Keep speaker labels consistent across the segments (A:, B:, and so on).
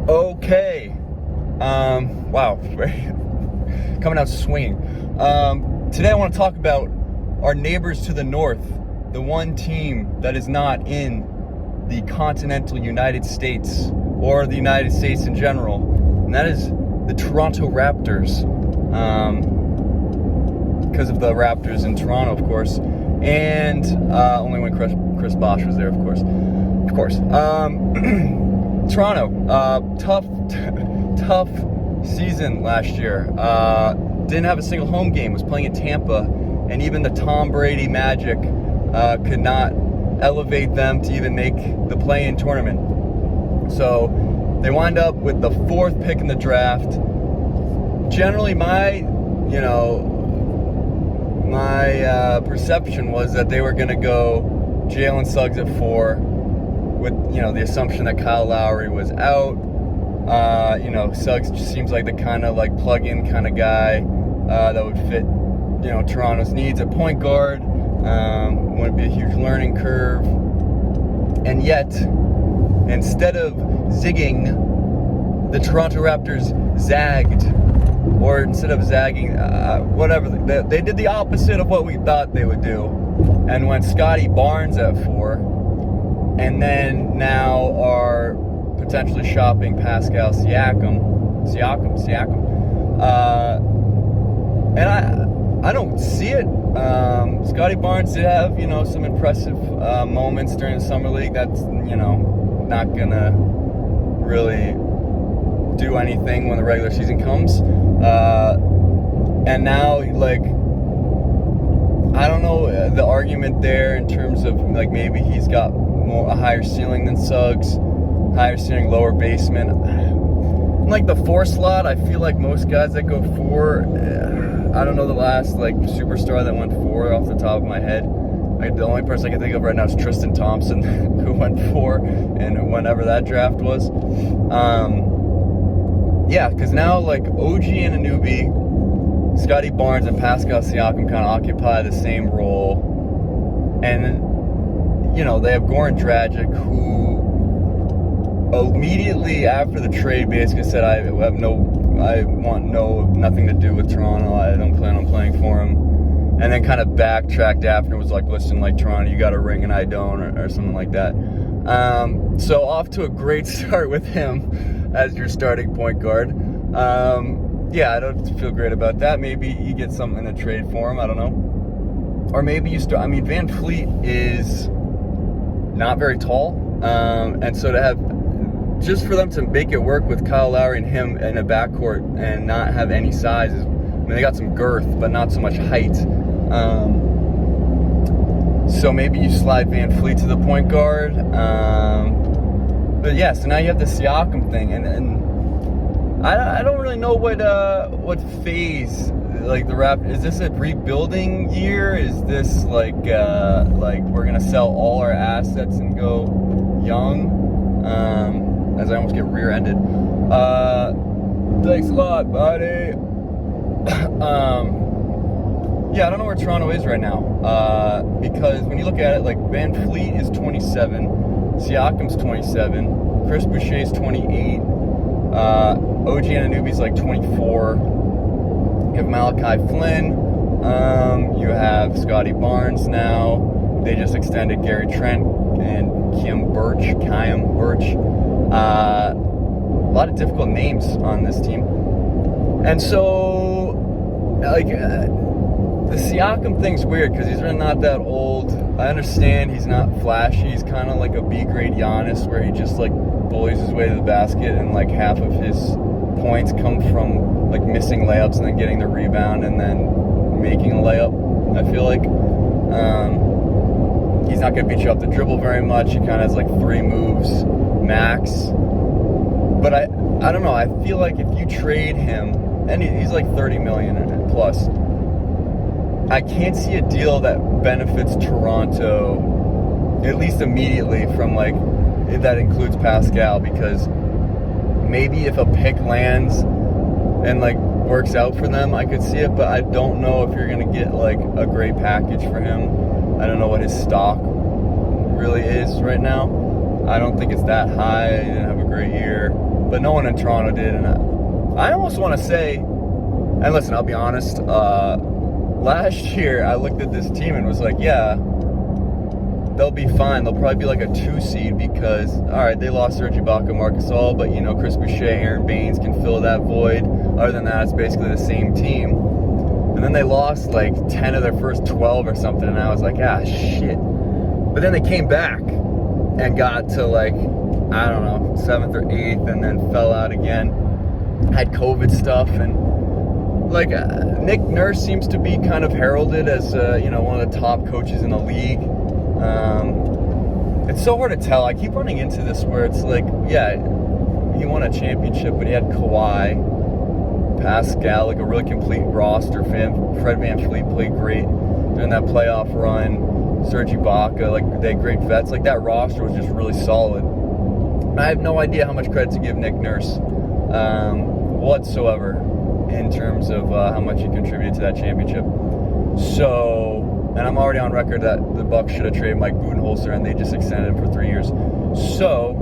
A: Okay. Wow. Coming out swinging. Today I want to talk about our neighbors to the north, the one team that is not in the continental United States or the United States in general, and that is the Toronto Raptors. Because of the Raptors in Toronto, of course, and only when Chris Bosh was there, of course. Toronto, tough season last year. Didn't have a single home game. Was playing in Tampa, and even the Tom Brady Magic could not elevate them to even make the play-in tournament. So they wind up with the 4th pick in the draft. Generally, my perception was that they were going to go Jalen Suggs at 4, with the assumption that Kyle Lowry was out. Suggs just seems like the kind of like plug-in kind of guy that would fit Toronto's needs at point guard. Wouldn't be a huge learning curve, and yet instead of zigging, the Toronto Raptors zagged. Or instead of zagging, whatever, they did the opposite of what we thought they would do, and went Scotty Barnes at 4, and then now are potentially shopping Pascal Siakam. And I don't see it. Scotty Barnes did have some impressive moments during the summer league. That's not gonna really do anything when the regular season comes. And now, I don't know the argument there in terms of maybe he's got a higher ceiling than Suggs, higher ceiling, lower basement. The 4 slot, I feel like most guys that go 4, I don't know the last superstar that went 4 off the top of my head. The only person I can think of right now is Tristan Thompson, who went 4, and whenever that draft was. Yeah, because now OG Anunoby, Scotty Barnes, and Pascal Siakam kind of occupy the same role, and they have Goran Dragic, who immediately after the trade basically said, I want nothing to do with Toronto. I don't plan on playing for him, and then kind of backtracked after and was like, listen, Toronto, you got a ring and I don't, or something like that. So off to a great start with him as your starting point guard. I don't feel great about that. Maybe you get something in a trade for him. I don't know. Or maybe you start. Van Fleet is not very tall, and so to have just for them to make it work with Kyle Lowry and him in a backcourt and not have any sizes. They got some girth, but not so much height. So maybe you slide Van Fleet to the point guard. But yeah, so now you have the Siakam thing, and I don't really know what phase the Raptors. Is this a rebuilding year? Is this we're gonna sell all our assets and go young? As I almost get rear-ended. Thanks a lot, buddy. Yeah, I don't know where Toronto is right now, because when you look at it, Van Fleet is 27, Siakam's 27, Chris Boucher's 28, OG Anunoby's 24, you have Malachi Flynn, you have Scotty Barnes now, they just extended Gary Trent and Khem Birch. A lot of difficult names on this team, and so the Siakam thing's weird because he's really not that old. I understand he's not flashy. He's kind of like a B-grade Giannis, where he just bullies his way to the basket, and half of his points come from missing layups and then getting the rebound and then making a layup. I feel like he's not going to beat you off the dribble very much. He kind of has 3 moves max. But I don't know. I feel like if you trade him, and he's 30 million plus, I can't see a deal that benefits Toronto, at least immediately, from that includes Pascal, because maybe if a pick lands and works out for them, I could see it, but I don't know if you're gonna get a great package for him. I don't know what his stock really is right now. I don't think it's that high. He didn't have a great year, but no one in Toronto did. And I almost want to say, and listen, I'll be honest, last year I looked at this team and was like, yeah, they'll be fine. They'll probably be like a 2 seed because, all right, they lost Serge Ibaka, Marc Gasol, but, you know, Chris Boucher, Aaron Baines can fill that void. Other than that, it's basically the same team. And then they lost like 10 of their first 12 or something, and I was like, ah, shit. But then they came back and got to like, I don't know, 7th or 8th, and then fell out again. Had COVID stuff, and like Nick Nurse seems to be kind of heralded as you know, one of the top coaches in the league. It's so hard to tell. I keep running into this where it's like, yeah, he won a championship, but he had Kawhi, Pascal, like a really complete roster. Fred VanVleet played great during that playoff run. Serge Ibaka, like they had great vets. Like that roster was just really solid. I have no idea how much credit to give Nick Nurse whatsoever in terms of how much he contributed to that championship. So, and I'm already on record that the Bucks should have traded Mike Budenholzer, and they just extended him for 3 years. So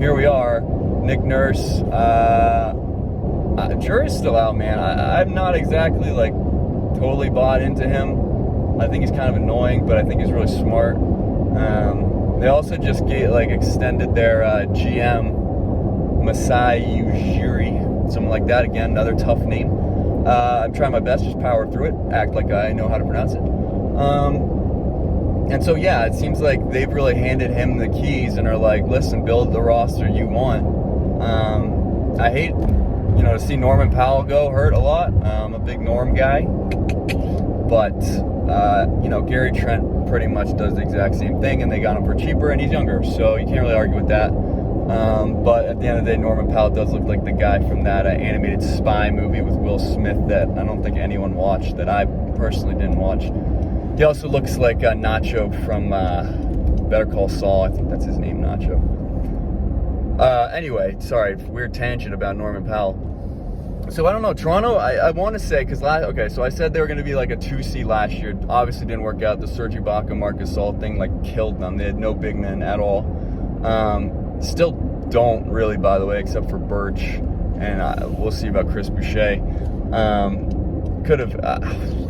A: here we are. Nick Nurse, jury's still out, man. I'm not exactly like totally bought into him. I think he's kind of annoying, but I think he's really smart. They also just extended their GM, Masai Ujiri, something like that. Again, another tough name. I'm trying my best, just power through it, act like I know how to pronounce it. And so, yeah, it seems like they've really handed him the keys and are like, listen, build the roster you want. I hate, you know, to see Norman Powell go hurt a lot. I'm a big Norm guy. But, you know, Gary Trent pretty much does the exact same thing, and they got him for cheaper, and he's younger, so you can't really argue with that. But at the end of the day, Norman Powell does look like the guy from that animated spy movie with Will Smith that I don't think anyone watched, that I personally didn't watch. He also looks like Nacho from Better Call Saul. I think that's his name, Nacho. Anyway, sorry, weird tangent about Norman Powell. So I don't know, Toronto, I want to say, because so I said they were going to be like a 2 seed last year. Obviously didn't work out. The Serge Ibaka, Marc Gasol thing like killed them. They had no big men at all. Still don't really, by the way, except for Birch, and we'll see about Chris Boucher. Could have,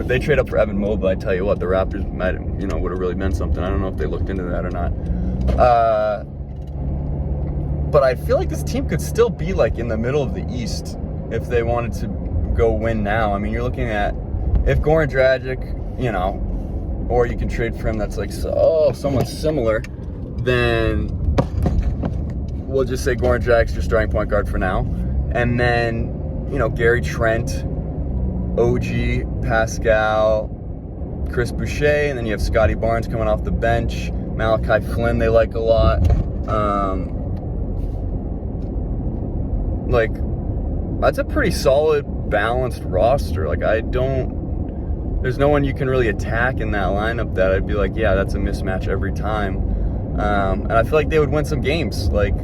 A: if they trade up for Evan Mobley, I tell you what, the Raptors might, you know, would have really meant something. I don't know if they looked into that or not. But I feel like this team could still be like in the middle of the East if they wanted to go win now. I mean, you're looking at, if Goran Dragic, you know, or you can trade for him that's like, someone similar, then we'll just say Goran Dragic's your starting point guard for now. And then, you know, Gary Trent, OG, Pascal, Chris Boucher, and then you have Scotty Barnes coming off the bench, Malachi Flynn they like a lot. Like, that's a pretty solid, balanced roster. Like, there's no one you can really attack in that lineup that I'd be like, yeah, that's a mismatch every time. And I feel like they would win some games. Like,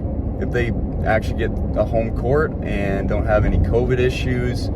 A: if they actually get a home court and don't have any COVID issues,